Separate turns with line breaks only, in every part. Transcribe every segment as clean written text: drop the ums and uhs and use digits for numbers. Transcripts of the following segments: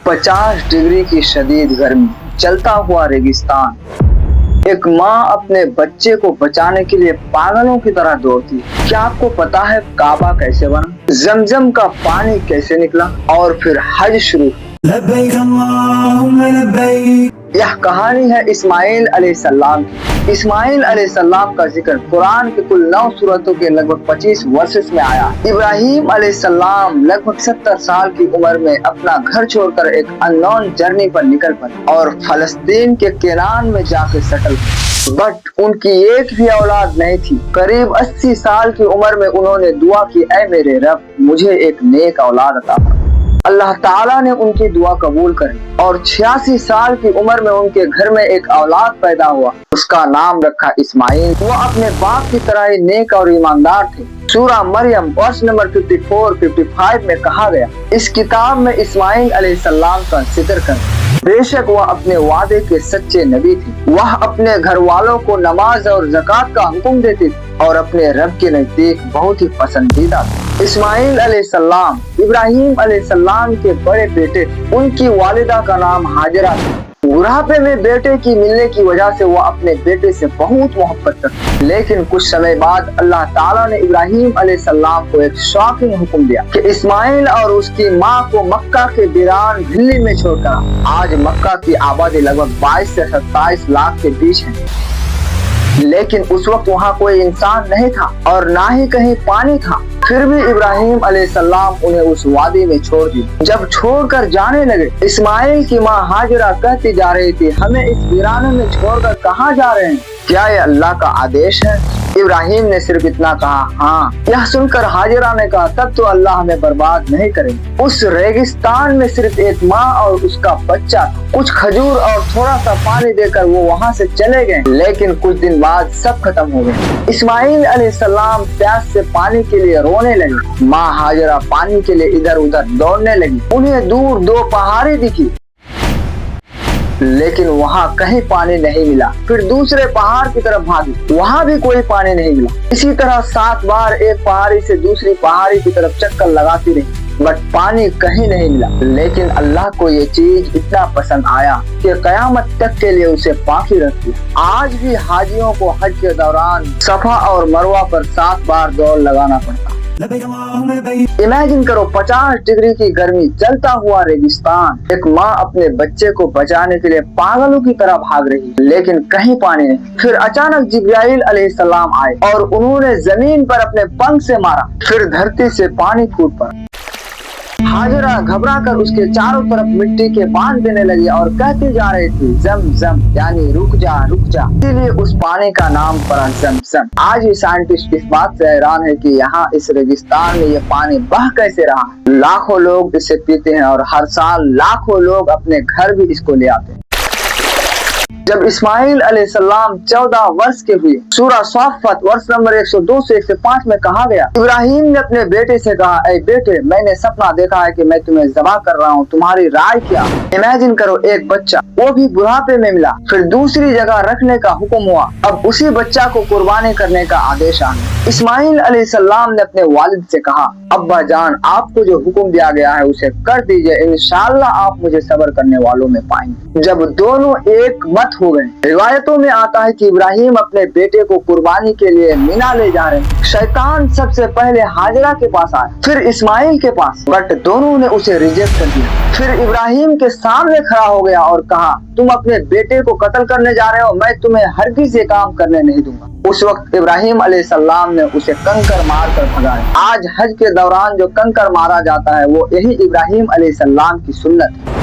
50 degree की शदीद गर्मी, जलता हुआ रेगिस्तान। एक माँ अपने बच्चे को बचाने के लिए पागलों की तरह दौड़ती है। क्या आपको पता है काबा कैसे बना, जमजम का पानी कैसे निकला और फिर हज शुरू? यह कहानी है इस्माइल अलैहिस्सलाम की। इस्माइल अलैहिस्सलाम का जिक्र कुरान के कुल 9 सूरतों के लगभग 25 वर्सेस में आया। इब्राहिम अलैहिस्सलाम लगभग 70 साल की उम्र में अपना घर छोड़कर एक अननोन जर्नी पर निकल पड़े और फलस्तीन के केनान में जाकर सेटल हुए। बट उनकी एक भी औलाद नहीं थी। करीब 80 साल की उम्र में उन्होंने दुआ की, ऐ मेरे रब, मुझे एक नेक औलाद अता फरमा। अल्लाह ताला ने उनकी दुआ कबूल करी और 86 साल की उम्र में उनके घर में एक औलाद पैदा हुआ। उसका नाम रखा इस्माइल। वो अपने बाप की तरह ही नेक और ईमानदार थे। सूरा मरियम वर्स नंबर 54-55 में कहा गया, इस किताब में इस्माइल अलैहिस्सलाम का जिक्र कर, बेशक वह अपने वादे के सच्चे नबी थे। वह अपने घर वालों को नमाज और ज़कात का हुक्म देते थे और अपने रब के नजदीक बहुत ही पसंदीदा थे। इस्माइल अलैहिस्सलाम इब्राहिम अलैहिस्सलाम के बड़े बेटे थे। उनकी वालिदा का नाम हाजरा था। बुढ़ापे में बेटे की मिलने की वजह से वो अपने बेटे से बहुत मोहब्बत करते। लेकिन कुछ समय बाद अल्लाह ताला ने इब्राहिम अलैहिस्सलाम को एक शॉकिंग हुक्म दिया कि इस्माइल और उसकी माँ को मक्का के वीरान दिल्ली में छोड़कर। आज मक्का की आबादी लगभग 22 से 27 लाख के बीच है, लेकिन उस वक्त वहाँ कोई इंसान नहीं था और ना ही कहीं पानी था। फिर भी इब्राहिम अलैहिस्सलाम उन्हें उस वादी में छोड़ दिया। जब छोड़कर जाने लगे, इस्माइल की माँ हाजरा कहती जा रही थी, हमें इस वीराने में छोड़कर कहाँ जा रहे हैं? क्या ये अल्लाह का आदेश है? इब्राहिम ने सिर्फ इतना कहा, हाँ। यह सुनकर हाजरा ने कहा, तब तो अल्लाह हमें बर्बाद नहीं करेगा। उस रेगिस्तान में सिर्फ एक माँ और उसका बच्चा था। कुछ खजूर और थोड़ा सा पानी देकर वो वहाँ से चले गए, लेकिन कुछ दिन बाद सब खत्म हो गया। इस्माइल अलैहिस्सलाम प्यास से पानी के लिए रोने लगे। माँ हाजरा पानी के लिए इधर उधर दौड़ने लगी। उन्हें दूर 2 पहाड़ी दिखी, लेकिन वहाँ कहीं पानी नहीं मिला। फिर दूसरे पहाड़ की तरफ भागी, वहाँ भी कोई पानी नहीं मिला। इसी तरह 7 बार एक पहाड़ी से दूसरी पहाड़ी की तरफ चक्कर लगाती रही, बट पानी कहीं नहीं मिला। लेकिन अल्लाह को ये चीज इतना पसंद आया कि कयामत तक के लिए उसे बाकी रख दिया। आज भी हाजियों को हज के दौरान सफा और मरवा पर 7 बार दौड़ लगाना पड़ता। इमेजिन करो 50 डिग्री की गर्मी, जलता हुआ रेगिस्तान। एक माँ अपने बच्चे को बचाने के लिए पागलों की तरह भाग रही, लेकिन कहीं पानी नहीं। फिर अचानक जिब्राइल अलैहिस्सलाम आए और उन्होंने जमीन पर अपने पंख से मारा। फिर धरती से पानी फूट पड़ा। हाजरा घबरा कर उसके चारों तरफ मिट्टी के बांध देने लगी और कहती जा रही थी, जम जम, यानी रुक जा रुक जा। इसीलिए उस पानी का नाम पड़ा जमजम। आज भी साइंटिस्ट इस बात से हैरान है कि यहाँ इस रेगिस्तान में ये पानी बह कैसे रहा। लाखों लोग इसे पीते हैं और हर साल लाखों लोग अपने घर भी इसको ले आते हैं। जब इस्माइल अलैहिस्सलाम 14 वर्ष के हुए, सूरा साफ़त वर्ष नंबर 102 से 105 में कहा गया, इब्राहिम ने अपने बेटे से कहा, ऐ बेटे, मैंने सपना देखा है कि मैं तुम्हें ज़बह कर रहा हूँ, तुम्हारी राय क्या? इमेजिन करो, एक बच्चा, वो भी बुढ़ापे में मिला। फिर दूसरी जगह रखने का हुक्म हुआ। अब उसी बच्चा को कुर्बानी करने का आदेश आ गया। इस्माइल अलैहिस्सलाम ने अपने वालिद से कहा, अब्बा जान, आपको जो हुक्म दिया गया है उसे कर दीजिए, इंशाअल्लाह आप मुझे सब्र करने वालों में पाएंगे। जब दोनों एक मत हो गए, रिवायतों में आता है कि इब्राहिम अपने बेटे को कुर्बानी के लिए मीना ले जा रहे हैं। शैतान सबसे पहले हाजरा के पास आया, फिर इस्माइल के पास, बट दोनों ने उसे रिजेक्ट कर दिया। फिर इब्राहिम के सामने खड़ा हो गया और कहा, तुम अपने बेटे को कत्ल करने जा रहे हो, मैं तुम्हें हरगिज़ ये काम करने नहीं दूंगा। उस वक्त इब्राहिम अलैहिस्सलाम ने उसे कंकर मार कर भगाया। आज हज के दौरान जो कंकर मारा जाता है वो यही इब्राहिम अलैहिस्सलाम की सुन्नत है।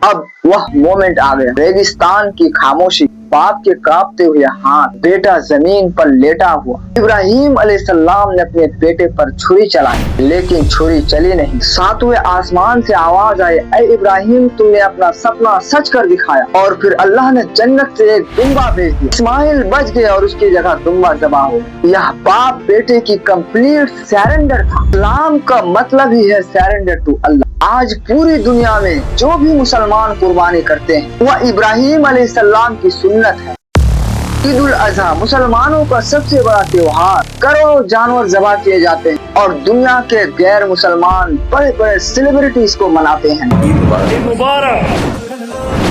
अब वह मोमेंट आ गया, रेगिस्तान की खामोशी, बाप के कांपते हुए हाथ, बेटा जमीन पर लेटा हुआ। इब्राहिम अलैहिस्सलाम ने अपने बेटे पर छुरी चलाई, लेकिन छुरी चली नहीं। 7वें आसमान से आवाज आई, ऐ इब्राहिम, तुमने अपना सपना सच कर दिखाया। और फिर अल्लाह ने जन्नत से एक दुम्बा भेज दिया। इस्माइल बच गए और उसकी जगह दुम्बा ज़बह हो गया। यह बाप बेटे की कंप्लीट सरेंडर था। इस्लाम का मतलब ही है सरेंडर टू अल्लाह। आज पूरी दुनिया में जो भी मुसलमान कुर्बानी करते हैं वह इब्राहिम अलैहिस्सलाम की सुन्नत है। ईद उल अजहा मुसलमानों का सबसे बड़ा त्योहार, करोड़ों जानवर ज़बह किए जाते हैं और दुनिया के गैर मुसलमान बड़े बड़े सेलिब्रिटीज को मनाते हैं।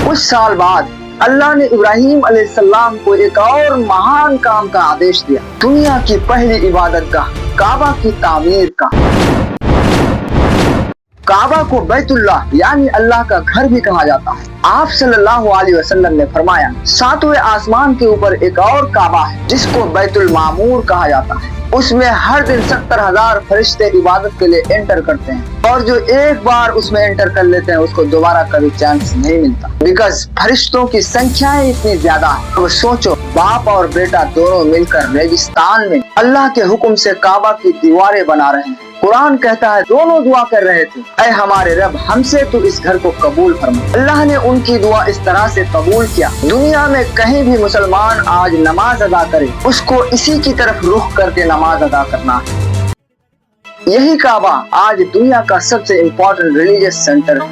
कुछ साल बाद अल्लाह ने इब्राहिम अलैहिस्सलाम को एक और महान काम का आदेश दिया, दुनिया की पहली इबादत गाह काबा की तामीर का। काबा को बैतुल्लाह यानी अल्लाह का घर भी कहा जाता है। आप सल्लल्लाहु अलैहि वसल्लम ने फरमाया, सातवें आसमान के ऊपर एक और काबा है जिसको बैतुल मामूर कहा जाता है। उसमें हर दिन 70,000 फरिश्ते इबादत के लिए एंटर करते हैं और जो एक बार उसमें एंटर कर लेते हैं उसको दोबारा कभी चांस नहीं मिलता, बिकॉज फरिश्तों की संख्या इतनी ज्यादा है। तो सोचो, बाप और बेटा दोनों मिलकर रेगिस्तान में अल्लाह के हुक्म से काबा की दीवारें बना रहे हैं। कुरान कहता है दोनों दुआ कर रहे थे, ऐ हमारे रब हमसे तू इस घर को कबूल फरमा। अल्लाह ने उनकी दुआ इस तरह से कबूल किया, दुनिया में कहीं भी मुसलमान आज नमाज अदा करे उसको इसी की तरफ रुख करके नमाज अदा करना है। यही काबा आज दुनिया का सबसे इम्पोर्टेंट रिलीजियस सेंटर है।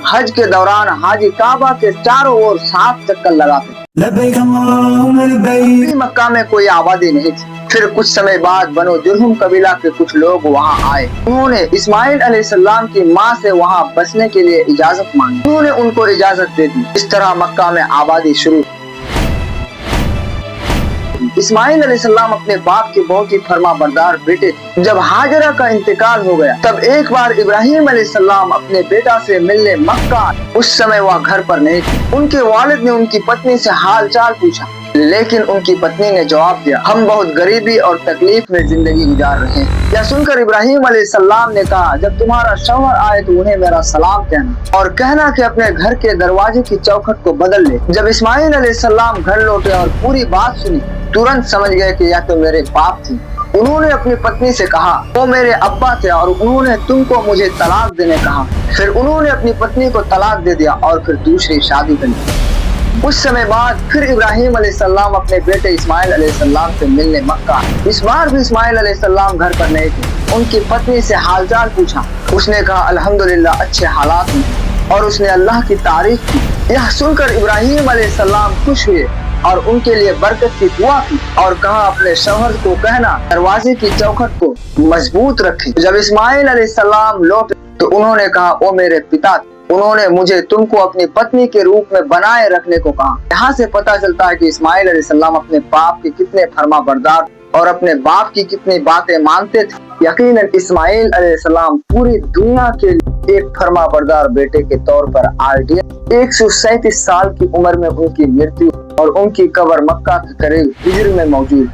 हज के दौरान हाजी काबा के चारों ओर 7 चक्कर लगाते। मक्का में कोई आबादी नहीं थी। फिर कुछ समय बाद बनो जुर्हुम कबीला के कुछ लोग वहाँ आए। उन्होंने इस्माइल अलैहिस्सलाम की माँ से वहाँ बसने के लिए इजाजत मांगी। उन्होंने उनको इजाजत दे दी। इस तरह मक्का में आबादी शुरू। इस्माइल अलैहिस्सलाम अपने बाप के बहुत ही फर्मा बरदार बेटे थे। जब हाजरा का इंतकाल हो गया तब एक बार इब्राहिम अलैहिस्सलाम अपने बेटा से मिलने मक्का। उस समय वह घर पर नहीं थे। उनके वालिद ने उनकी पत्नी से हाल चाल पूछा, लेकिन उनकी पत्नी ने जवाब दिया, हम बहुत गरीबी और तकलीफ में जिंदगी गुजार रहे हैं। यह सुनकर इब्राहिम अलैहिस्सलाम ने कहा, जब तुम्हारा शौहर आए तो उन्हें मेरा सलाम कहना और कहना कि अपने घर के दरवाजे की चौखट को बदल ले। जब इस्माइल अलैहिस्सलाम घर लौटे और पूरी बात सुनी, तुरंत समझ गए कि यह तो मेरे बाप थे। उन्होंने अपनी पत्नी से कहा, वो मेरे अब्बा थे और उन्होंने तुमको मुझे तलाक देने कहा। फिर उन्होंने अपनी पत्नी को तलाक दे दिया और फिर दूसरी शादी कर ली। कुछ समय बाद फिर इब्राहिम अलैहिस्सलाम अपने बेटे इस्माइल अलैहिस्सलाम से मिलने मक्का। इस बार भी इस्माइल अलैहिस्सलाम घर पर नहीं थे। उनकी पत्नी से हालचाल पूछा। उसने कहा, अल्हम्दुलिल्लाह अच्छे हालात में, और उसने अल्लाह की तारीफ की। यह सुनकर इब्राहिम अलैहिस्सलाम खुश हुए और उनके लिए बरकत की दुआ की और कहा, अपने शौहर को कहना दरवाजे की चौखट को मजबूत रखे। जब इस्माइल अलैहिस्सलाम लौटे तो उन्होंने कहा, ओ मेरे पिता, उन्होंने मुझे तुमको अपनी पत्नी के रूप में बनाए रखने को कहा। यहाँ से पता चलता है कि इस्माइल अलैहिस्सलाम अपने बाप के कितने फर्मा बरदार और अपने बाप की कितनी बातें मानते थे। यकीनन इस्माइल अलैहिस्सलाम पूरी दुनिया के लिए एक फर्मा बरदार बेटे के तौर पर आइडियल। 137 साल की उम्र में उनकी मृत्यु और उनकी कब्र मक्का के करीब हिजर में मौजूद।